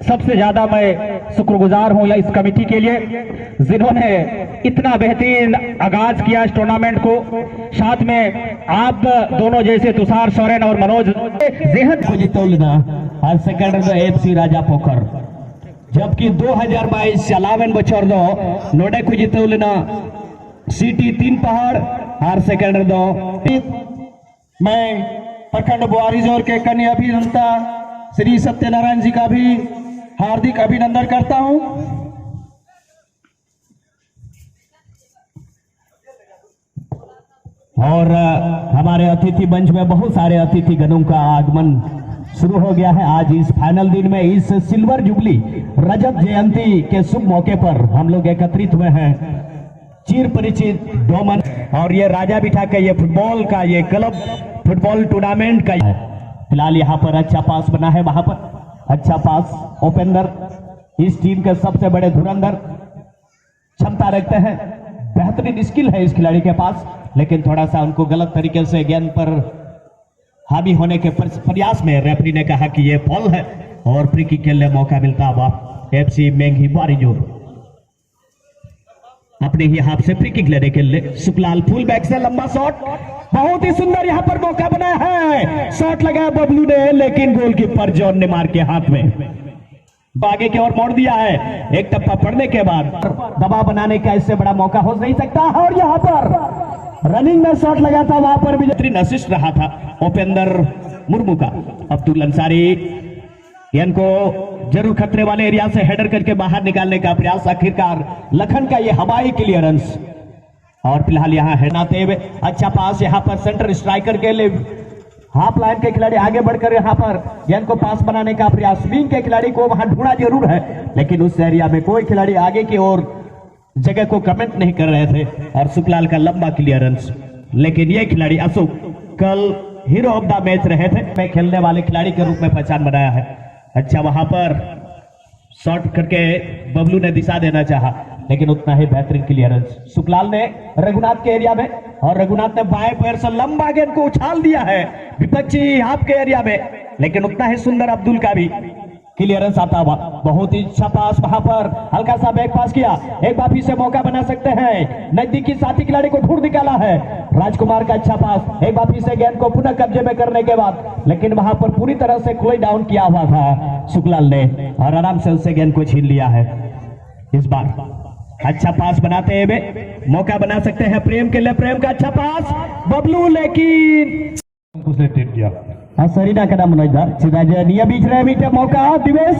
सबसे ज्यादा मैं शुक्रगुजार हूं या इस कमेटी के लिए जिन्होंने इतना बेहतरीन आगाज किया इस टूर्नामेंट को। साथ में आप दोनों जैसे तुषार सोरेन और मनोज हर सेकंड एफसी राजा पोखर, जबकि 2022 चलावन बचर दो नोडे को जितौलना सिटी 3 पहाड़ हर सेकंड दो। मैं प्रखंड बुआरी जोर के कन्या अभियंता श्री सत्यनारायण जी का भी हार्दिक अभिनंदन करता हूं। और हमारे अतिथि मंच में बहुत सारे अतिथि गणों का आगमन शुरू हो गया है। आज इस फाइनल दिन में इस सिल्वर जुबली रजत जयंती के शुभ मौके पर हम लोग एकत्रित हुए हैं। चिर परिचित डोमन और ये राजा बिठा का ये फुटबॉल का ये क्लब फुटबॉल टूर्नामेंट का है। फिलहाल यहाँ पर अच्छा पास बना है, वहां पर अच्छा पास ओपेंदर इस टीम के सबसे बड़े धुरंधर क्षमता रखते हैं। बेहतरीन स्किल है इस खिलाड़ी के पास, लेकिन थोड़ा सा उनको गलत तरीके से गेंद पर हावी होने के प्रयास में रेफरी ने कहा कि ये फॉल है और फ्री किक खेलने मौका मिलता है एफसी मेंघी बारीजोर अपने ही हाथ से फ्री किक लेने के लिए। सुखलाल फुल बैक से लंबा शॉट, बहुत ही सुंदर यहाँ पर मौका बनाया है। शॉट लगाया बबलू ने, लेकिन गोलकीपर जॉन ने मार के हाथ में आगे की ओर मोड़ दिया है। एक टप्पा पड़ने के बाद दबाव बनाने का इससे बड़ा मौका हो नहीं सकता। और यहाँ पर रनिंग में शॉट लगा था, वहां पर भी बेहतरीन असिस्ट रहा था उपेंद्र मुर्मू का। अब्दुल अंसारी इनको जरूर खतरे वाले एरिया से हेडर करके बाहर निकालने का प्रयास, आखिरकार लखन का ये हवाई क्लियरेंस। और फिलहाल यहाँ हेडनाते हुए अच्छा पास यहाँ पर सेंटर स्ट्राइकर के लिए हाफ लाइन के खिलाड़ी आगे बढ़कर यहाँ पर गेंद को पास बनाने का प्रयास। विंग के खिलाड़ी को वहां ढूंढा जरूर है, लेकिन उस एरिया में कोई खिलाड़ी आगे की ओर जगह को कमेंट नहीं कर रहे थे। और सुखलाल का लंबा क्लियरेंस, लेकिन ये खिलाड़ी अशोक कल हीरो ऑफ द मैच रहे थे, मैं खेलने वाले खिलाड़ी के रूप में पहचान बनाया है। अच्छा वहां पर शॉट करके बबलू ने दिशा देना चाहा, लेकिन उतना ही बेहतरीन क्लियरेंस सुखलाल ने रघुनाथ के एरिया में, और रघुनाथ ने बाएं पैर से लंबा गेंद को उछाल दिया है विपक्षी हाफ के एरिया में, लेकिन उतना ही सुंदर अब्दुल का भी क्लियरेंस आता हुआ। बहुत ही अच्छा पास, वहां पर हल्का सा बैक पास किया। एक बार फिर से मौका बना सकते हैं, नजदीकी साथी खिलाड़ी को ढूंढ निकाला है राजकुमार का अच्छा पास। एक बार फिर से गेंद को पुनः कब्जे में करने के बाद, लेकिन वहां पर पूरी तरह से क्लोज डाउन किया हुआ था सुखलाल ने, और आराम से उससे गेंद को छीन लिया है। इस बार अच्छा पास बनाते हुए मौका बना सकते हैं प्रेम के लिए। प्रेम का अच्छा पास बबलू, लेकिन उसने टेप दिया सरीना कदा मनोज चिराजा निया बीच रहे मीटर मौका दिवेश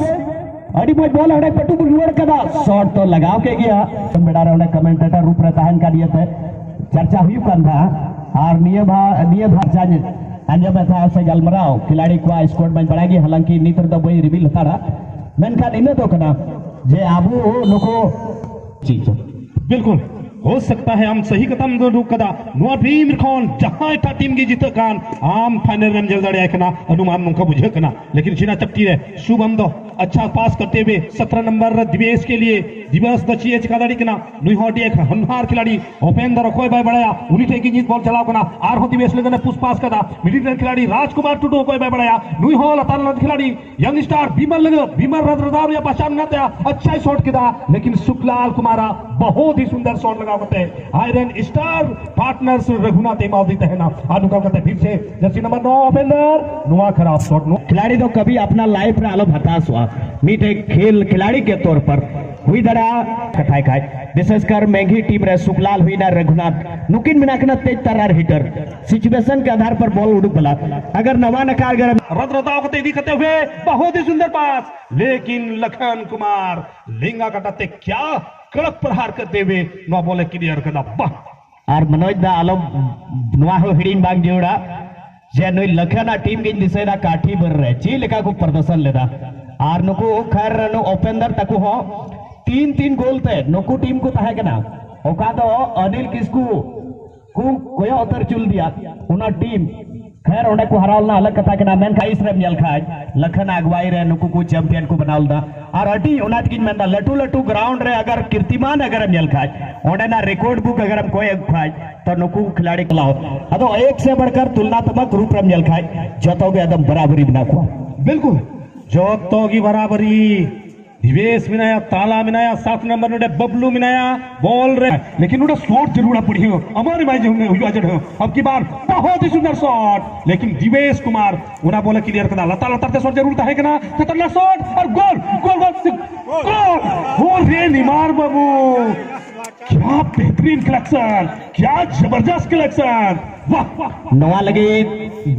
अड़ी मोज बॉल हड़े पटू रुवड़ कदा शॉट तो लगाव के गया। बेड़ा रे कमेंटेटर रूप रहता का दिए थे चर्चा हुई कंधा और निय भाषा अंजम था से गलमराव खिलाड़ी को स्कोर में बढ़ाएगी। हालांकि नितर तो बई रिवील था मेनखान इन तो कना जे आबू नुको चीज बिल्कुल हो सकता है हम सही कदम दो कदा नुआ भीम रखोन जहां एटा टीम की जीत कान आम फाइनल में जल दड़े कना अनुमान नुका बुझे कना, लेकिन चिना चपटी रे शुभम दो अच्छा पास करते हुए 17 नंबर दिवेश के लिए दिवस दचिए चिकादाड़ी कना नुई होटी एक हनहार खिलाड़ी उपेंद्र कोई भाई बढ़ाया उनी थे की जीत बॉल चलाओ कना आर हो दिवेश लेने पुश पास कदा मिडिल खिलाड़ी राजकुमार टुडो कोई भाई बढ़ाया नुई हो लताल खिलाड़ी यंग स्टार भीमल लगे भीमल रद्रदार या पहचान ना था अच्छा शॉट किदा, लेकिन सुखलाल कुमारा बहुत ही सुंदर शॉट लगा करते हैं। आयरन स्टार पार्टनर्स रघुनाथ इमावती तहना अनुका करते फिर से जर्सी नंबर 9 ओपेंद्र नुआ खराब शॉट नो खिलाड़ी तो कभी अपना लाइफ में आलो हताश हुआ मीठे खेल खिलाड़ी के तौर पर हुई दरा कथाई खाए विशेषकर मेघी टीम रे सुखलाल हुई ना रघुनाथ नुकिन मिनाकना तेज तरार हिटर सिचुएशन के आधार पर बॉल उड़ू बला अगर नवा नकार गरम रद्रदाव को तेजी करते हुए बहुत ही सुंदर पास, लेकिन लखन कुमार लिंगा कटाते क्या कड़क प्रहार करते हुए नो बोले क्लियर करना वाह। और मनोज दा आलो नुआ हो हिडिंग बाग जोड़ा जे नुई लखना टीम के दिसेदा काठी बर रहे ची लेका को प्रदर्शन लेदा और नुको खैर नु ओपेंदर तकु हो 3-3 गोल ते नुको टीम को तहे कना ओका दो अनिल किसकू को कोया उतर चुल दिया उना टीम खैर ओने को हरावल ना अलग कथा के नाम मेन खाइस रे मियल खाज लखन अगवाई रे नुको को चैंपियन को बनावल दा और अटी ओनात किन मेंदा लटू लटू ग्राउंड रे अगर कीर्तिमान अगर मियल खाज ओने ना रिकॉर्ड बुक अगर हम कोई खाज तो नुको खिलाड़ी खिलाओ अदो एक से बढ़कर तुलनात्मक रूप रे मियल खाज जतो के एकदम बराबरी बना को बिल्कुल जोतोगी बराबरी दिवेश मिनाया ताला मिनाया 7 नंबर नोडे बबलू मिनाया बॉल रे लेकिन नोडे शॉट जरूर पड़ी हो हमारी मैच में हुआ जड़ हो अब की बार बहुत ही सुंदर शॉट लेकिन दिवेश कुमार उना बोले क्लियर करना लता लता शॉट जरूर है ना खतरनाक शॉट और गोल गोल गोल गोल गोल रे निमार बाबू क्या बेहतरीन कलेक्शन क्या जबरदस्त कलेक्शन वाह वाह नवा लगे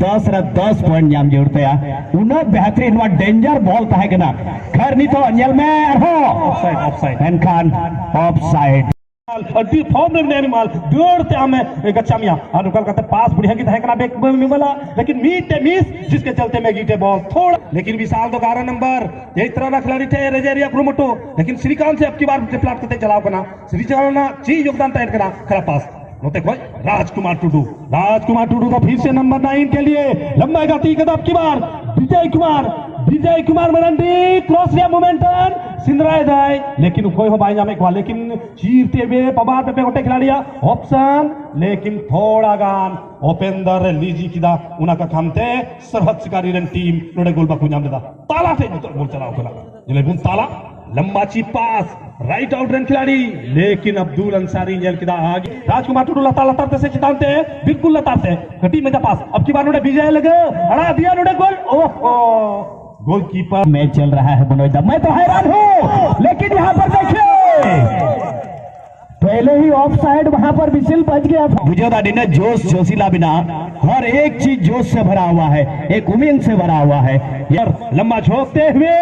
10 रन 10 पॉइंट जाम जोड़ते हैं उन्हें बेहतरीन वा डेंजर बॉल था है कि ना खैर नहीं तो अंजल में हो ऑफसाइड ऑफसाइड एन खान ऑफसाइड अड्डी फॉर्म में नहीं माल दौड़ते हमें गच्चा मियां अनुकल कहते पास बढ़िया की है कना बैक में वाला लेकिन मीट मिस जिसके चलते में गीटे बॉल थोड़ा लेकिन विशाल तो 11 नंबर यही तरह ना खिलाड़ी थे रेजेरिया क्रोमोटो लेकिन श्रीकांत से अब की बार प्लाट करते चलाओ कना श्रीकांत ना ची योगदान तैयार करा खरा पास होते कोई राजकुमार टुडू का फिर से नंबर 9 के लिए लंबा गति कदम की बार विजय कुमार मरंडी क्रॉस लिया मोमेंटम सिंदराय दाई लेकिन कोई हो भाई जामे को लेकिन चीरते हुए पबार पे गोटे खिलाड़ी ऑप्शन लेकिन थोड़ा गान ओपेंदर लीजी किदा उना का खामते सरहद शिकारी रन टीम नोडे गोल बाकू जाम देदा ताला से गोल चलाओ कला जले बुन ताला लंबा ची पास राइट आउट रन खिलाड़ी लेकिन अब्दुल अंसारी जेल किदा आगे राजकुमार टुडू लता लताते से चितानते बिल्कुल लताते घटी में जा पास अब की बार नोडे विजय लगे हरा दिया नोडे गोल ओहो गोलकीपर मैच चल रहा है मनोज दा मैं तो हैरान हूं लेकिन यहां पर देखिए पहले ही ऑफ साइड वहां पर विसिल बज गया बुझोदा ने जोश जोशीला बिना हर एक चीज जोश से भरा हुआ है एक उम्मीद से भरा हुआ है यार लंबा झोंकते हुए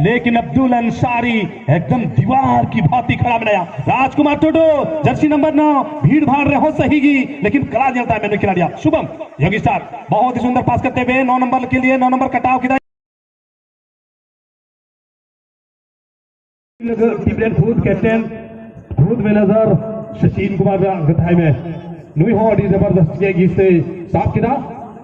लेकिन अब्दुल अंसारी एकदम दीवार की भांति खड़ा बनाया राजकुमार टुडू जर्सी नंबर 9 भीड़ भाड़ रहे हो सही लेकिन कला जलता है मैंने खिलाड़ी शुभम योगी स्टार बहुत ही सुंदर पास करते हुए 9 नंबर के लिए 9 नंबर कटाव की खुद कैप्टन खुद मैनेजर सचिन कुमार गथाई में नुई हो जबरदस्त से साफ किदा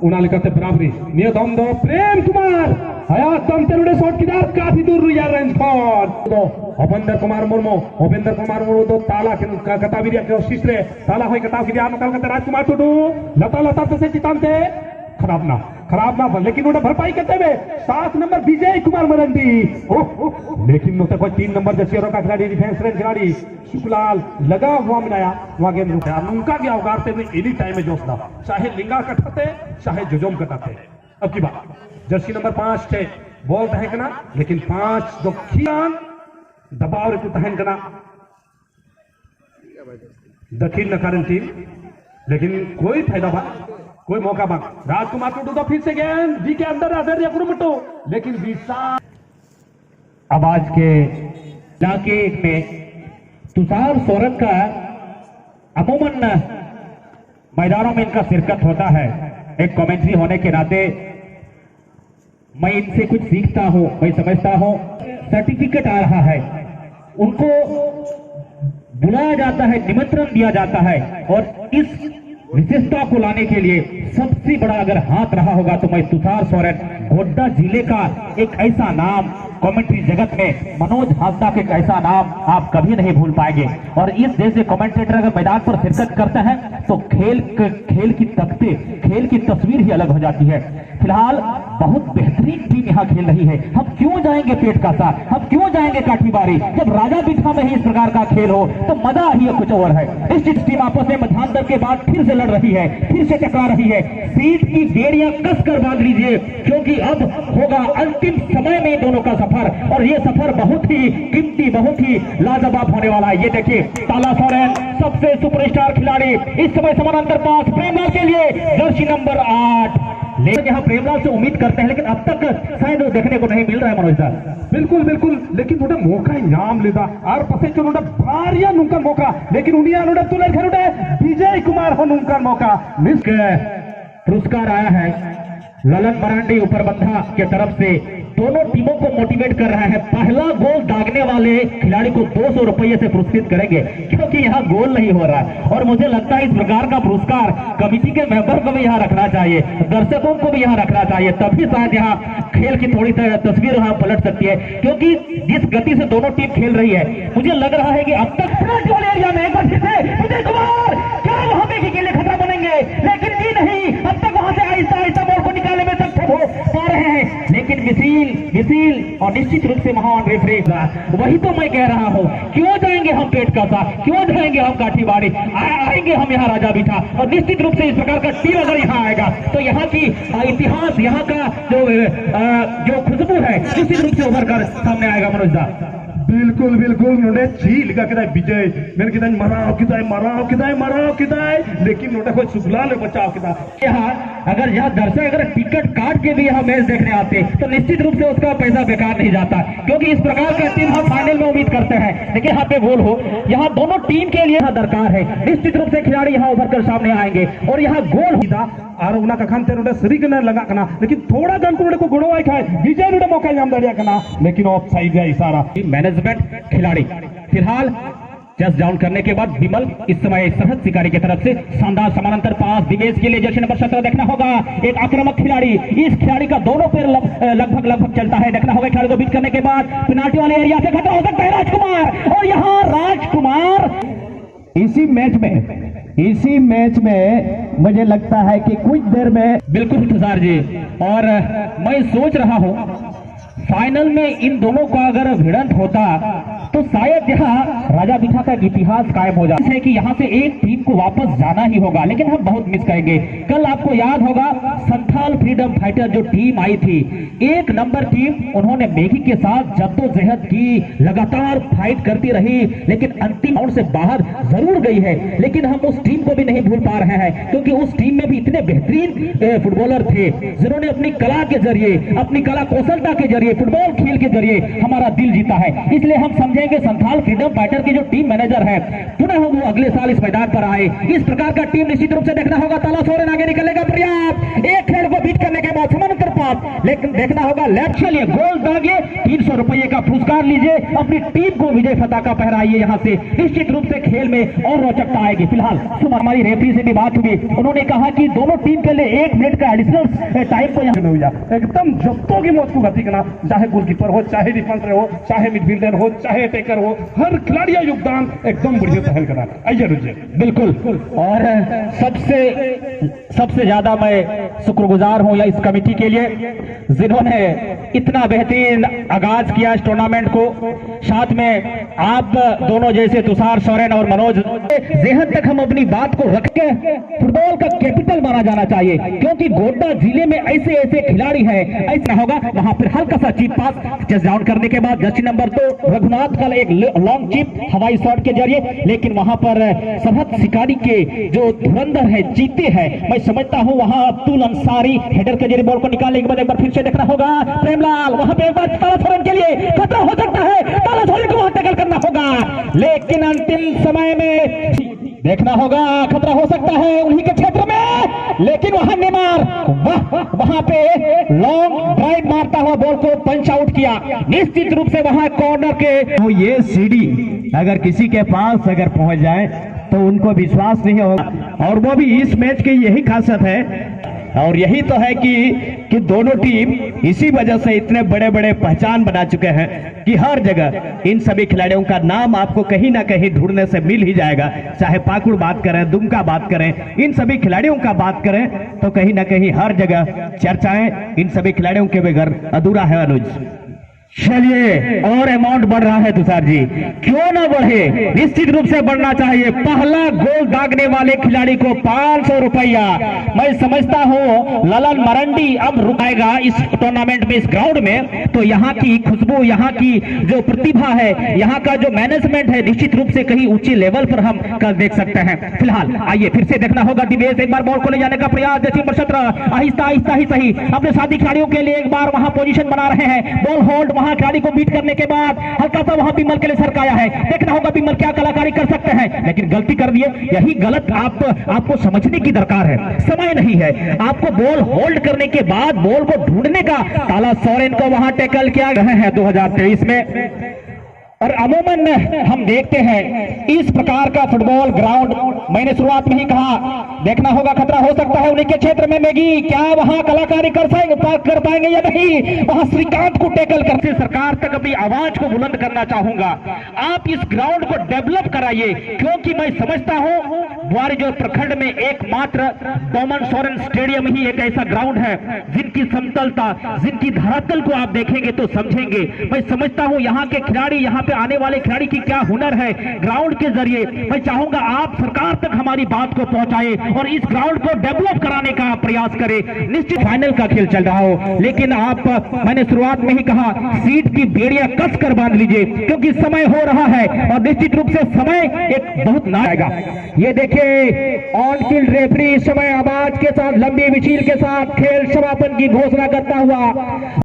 उन्होंने करते बराबरी नियतम दो प्रेम कुमार हयात दम तेरुडे शॉट किदार काफी दूर रुया रेंज पर तो भूपेंद्र कुमार मुर्मू तो ताला के कटाविरिया के शिश्रे ताला होई कटाव की दिया नकल करते राजकुमार टुडू लता लता से चितानते खराब ना लेकिन उन्हें भरपाई करते हुए 7 नंबर विजय कुमार मरंडी लेकिन उसे कोई 3 नंबर जैसे का खिलाड़ी डिफेंस रेंज खिलाड़ी शुक्लाल लगा हुआ मिलाया वहां गेंद रुका उनका क्या उगारते हुए एनी टाइम में जोशना चाहे लिंगा कटाते चाहे जुजुम कटाते अब की बात जर्सी नंबर 5 थे बॉल तहन करना लेकिन 5 जो खियान दबाव रे तहन करना दक्षिण नकारण टीम लेकिन कोई फायदा बा कोई मौका बा राजकुमार टुडू तो फिर से गेंद जी के अंदर आदर या गुरुमटो लेकिन विशाल आवाज के इलाके में तुषार सोरन का अमूमन मैदानों में इनका शिरकत होता है एक कमेंट्री होने के नाते मैं इनसे कुछ सीखता हूं मैं समझता हूं सर्टिफिकेट आ रहा है उनको बुलाया जाता है निमंत्रण दिया जाता है और इस विशेषता को लाने के लिए सबसे बड़ा अगर हाथ रहा होगा तो मैं तुषार सोरेन गोड्डा जिले का एक ऐसा नाम कमेंट्री जगत में मनोज हासदा के एक ऐसा नाम आप कभी नहीं भूल पाएंगे और इस जैसे कमेंटेटर अगर मैदान पर शिरकत करते हैं तो खेल की तख्ते खेल की तस्वीर ही अलग हो जाती है फिलहाल बहुत बेहतरीन टीम यहाँ खेल रही है हम क्यों जाएंगे पेट का साथ हम क्यों जाएंगे काठीबारी जब राजा बिठा में ही इस प्रकार का खेल हो तो मजा ही कुछ और है इस टीम आपस में मध्यांतर के बाद फिर से लड़ रही है फिर से टकरा रही है सीट की बेड़ियां कसकर बांध लीजिए क्योंकि अब होगा अंतिम समय में दोनों का सफर और ये सफर बहुत ही कीमती बहुत ही लाजवाब होने वाला है ये देखिए ताला सोरेन सबसे सुपरस्टार खिलाड़ी इस समय समानांतर पास प्रेमलाल के लिए जर्सी नंबर 8 लेकिन यहाँ प्रेमलाल से उम्मीद करते हैं लेकिन अब तक शायद वो देखने को नहीं मिल रहा है मनोज साहब बिल्कुल लेकिन थोड़ा मौका इनाम लेता और पसे जो भारिया नुका मौका लेकिन उन्हें तुले घर विजय कुमार हो नुका मौका मिस पुरस्कार आया है ललन मरांडी उपरबंधा के तरफ से दोनों टीमों को मोटिवेट कर रहा है पहला गोल दागने वाले खिलाड़ी को 200 रुपये से पुरस्कृत करेंगे क्योंकि यहाँ गोल नहीं हो रहा है और मुझे लगता है इस प्रकार का पुरस्कार कमेटी के मेंबर को भी यहाँ रखना चाहिए दर्शकों को भी यहाँ रखना चाहिए तभी शायद यहाँ खेल की थोड़ी तस्वीर यहाँ पलट सकती है क्योंकि जिस गति से दोनों टीम खेल रही है मुझे लग रहा है कि अब तक एरिया में एक बार फिर से विजय कुमार क्या वहां पे के लिए खतरा बनेंगे लेकिन जी नहीं अब तक वहां से आहिस्ता आहिस्ता बॉल को निकालने में सक्षम हो पा रहे हैं, लेकिन मिसील और निश्चित रूप से महान रेफरी। वही तो मैं कह रहा हूँ, क्यों जाएंगे हम पेट कसा, क्यों जाएंगे हम काठीबाड़ी, आएंगे हम यहाँ राजा बिठा। और निश्चित रूप से इस प्रकार का टीम अगर यहाँ आएगा तो यहाँ की इतिहास, यहाँ का जो खुशबू है निश्चित रूप से उभर कर सामने आएगा। मनोज दा बिल्कुल बिल्कुल नोटे झील का किदा विजय मेरे किदा मराव किदा लेकिन नोटे कोई सुखला ले बचाव किदा। यहाँ अगर दर्शक अगर टिकट काट के भी यहाँ मैच देखने आते तो निश्चित रूप से उसका पैसा बेकार नहीं जाता, क्योंकि इस प्रकार का टीम हम फाइनल में उम्मीद करते हैं। लेकिन यहाँ पे गोल हो, यहाँ दोनों टीम के लिए दरकार है, निश्चित रूप से खिलाड़ी यहाँ उभर कर सामने आएंगे और यहाँ गोल होगा। और उना कखन ते नोटे सरी के लगा कना, लेकिन थोड़ा गन को को गोड़ो आई खाए विजय नोटे मौका नाम दरिया कना, लेकिन ऑफ साइड गया इशारा। मैनेजमेंट खिलाड़ी फिलहाल जस्ट डाउन करने के बाद विमल इस समय सरहद शिकारी की तरफ से शानदार समानांतर पास दिवेश के लिए जर्सी नंबर 17 देखना होगा। एक आक्रामक खिलाड़ी, इस खिलाड़ी का दोनों पैर लगभग चलता है, देखना होगा खिलाड़ी को बीट करने के बाद पेनाल्टी वाले एरिया से खतरा हो सकता है राजकुमार। और यहाँ राजकुमार इसी मैच में मुझे लगता है कि कुछ देर में बिल्कुल तुषार जी, और मैं सोच रहा हूं फाइनल में इन दोनों का अगर भिड़ंत होता तो शायद यहाँ राजा बिठा का इतिहास कायम हो जाता है कि यहाँ से एक टीम को वापस जाना ही होगा, लेकिन हम बहुत मिस करेंगे। कल आपको याद होगा संथाल फ्रीडम फाइटर जो टीम आई थी, एक नंबर टीम, उन्होंने मेघी के साथ जद्दोजहद की, लगातार फाइट करती रही, लेकिन अंतिम राउंड से बाहर जरूर गई है। लेकिन हम उस टीम को भी नहीं भूल पा रहे हैं, क्योंकि उस टीम में भी इतने बेहतरीन फुटबॉलर थे जिन्होंने अपनी कला के जरिए, अपनी कला कौशलता के जरिए, फुटबॉल खेल के जरिए हमारा दिल जीता है। इसलिए हम समझेंगे संथाल फ्रीडम फाइटर की जो टीम मैनेजर है पुनः वो अगले साल इस मैदान पर आए। इस प्रकार का टीम निश्चित रूप से देखना होगा। ताला सोरेन आगे निकलेगा, पर्याप्त एक खेल को बीट करने के बाद समानांतर पास, लेकिन देखना होगा लेफ्ट के लिए गोल दागिए, 300 रुपये का पुरस्कार लीजिए, अपनी टीम को विजय फतह का पहराइए। यहाँ से निश्चित रूप से खेल में और रोचकता आएगी। फिलहाल हमारी रेफरी से भी बात हुई, उन्होंने कहा कि दोनों टीम के लिए 1 मिनट का एडिशनल टाइम को एकदम जब्तों की मौत को गति करना, चाहे गोलकीपर हो, चाहे डिफेंसर हो, चाहे मिडफील्डर हो, चाहे अटैकर हो, हर खिलाड़ी का योगदान एकदम बढ़िया पहल करा। आइए रुझे बिल्कुल, और सबसे ज्यादा मैं शुक्रगुजार हूं या इस कमेटी के लिए जिन्होंने इतना बेहतरीन आगाज किया इस टूर्नामेंट को। साथ में आप दोनों जैसे तुषार सोरेन और मनोज, जेहन तक हम अपनी बात को रख के फुटबॉल का कैपिटल माना जाना चाहिए, क्योंकि गोड्डा जिले में ऐसे ऐसे खिलाड़ी हैं। ऐसा होगा वहां पर हल्का सा चीप पास जस्ट डाउन करने के बाद जर्सी नंबर 2 रघुनाथ का एक लॉन्ग चिप हवाई शॉट के जरिए, लेकिन वहां पर सरहद शिकारी के जो धुरंधर है, जीते हैं, मैं समझता हूं वहां अब्दुल अंसारी हेडर के जरिए बॉल को निकालने के बाद एक बार फिर से देखना होगा प्रेमलाल, वहां पे एक बार ताला सोरेन के लिए खतरा हो सकता है, ताला सोरेन को वहां टैकल करना होगा, लेकिन अंतिम समय में देखना होगा खतरा हो सकता है उन्हीं के क्षेत्र में, लेकिन वहां नेमार वहां पे लॉन्ग ड्राइव मारता हुआ बॉल को पंच आउट किया। निश्चित रूप से वहां कॉर्नर के तो ये सीढ़ी अगर किसी के पास अगर पहुंच जाए तो उनको विश्वास नहीं होगा, और वो भी इस मैच की यही खासियत है। और यही तो है कि दोनों टीम इसी वजह से इतने बड़े बड़े पहचान बना चुके हैं कि हर जगह इन सभी खिलाड़ियों का नाम आपको कहीं ना कहीं ढूंढने से मिल ही जाएगा। चाहे पाकुड़ बात करें, दुमका बात करें, इन सभी खिलाड़ियों का बात करें तो कहीं ना कहीं हर जगह चर्चाएं इन सभी खिलाड़ियों के बगैर अधूरा है। अनुज, चलिए और अमाउंट बढ़ रहा है तुषार जी, क्यों ना बढ़े, निश्चित रूप से बढ़ना चाहिए। पहला गोल दागने वाले खिलाड़ी को 500 रुपया। मैं समझता हूं ललन मरंडी अब रुकाएगा इस टूर्नामेंट में, इस ग्राउंड में, तो यहाँ की खुशबू, यहाँ की जो प्रतिभा है, यहाँ का जो मैनेजमेंट है, निश्चित रूप से कहीं ऊंचे लेवल पर हम कल देख सकते हैं। फिलहाल आइए फिर से देखना होगा दिवेश, एक बार बॉल को ले जाने का प्रयास, जर्सी नंबर 17 आहिस्ता आहिस्ता ही सही अपने साथी खिलाड़ियों के लिए एक बार वहां पोजीशन बना रहे हैं, बॉल होल्ड, वहां खिलाड़ी को बीट करने के बाद हल्का सा वहां बिमल के लिए सरकाया है। देखना होगा बिमल क्या कलाकारी कर सकते हैं, लेकिन गलती कर दिए। यही गलत आपको समझने की दरकार है, समय नहीं है आपको बॉल होल्ड करने के बाद बॉल को ढूंढने का। ताला सोरेन को वहां टैकल किया गया है 2023 में। और अमूमन हम देखते हैं इस प्रकार का फुटबॉल ग्राउंड, मैंने शुरुआत में ही कहा, देखना होगा खतरा हो सकता है उन्हीं के क्षेत्र में। मेगी क्या वहां कलाकारी कर पाएंगे या नहीं, वहां श्रीकांत को टैकल करके सरकार तक अपनी आवाज को बुलंद करना चाहूंगा। आप इस ग्राउंड को डेवलप कराइए, क्योंकि मैं समझता हूं ग्वारियर प्रखंड में एकमात्र डोमन सोरेन स्टेडियम ही एक ऐसा ग्राउंड है जिनकी समतलता, जिनकी धरातल को आप देखेंगे तो समझेंगे। मैं समझता हूं यहाँ के खिलाड़ी, यहाँ पे आने वाले खिलाड़ी की क्या हुनर है ग्राउंड के जरिए। मैं चाहूंगा आप सरकार तक हमारी बात को पहुंचाए और इस ग्राउंड को डेवलप कराने का प्रयास करें। निश्चित फाइनल का खेल चल रहा हो, लेकिन आप, मैंने शुरुआत में ही कहा, सीट की बेड़ियां कस कर बांध लीजिए क्योंकि समय हो रहा है और निश्चित रूप से समय एक बहुत ना आएगा। ये देखिए ऑन फील्ड रेफरी इस समय आवाज के साथ, लंबी विशील के साथ खेल समापन की घोषणा करता हुआ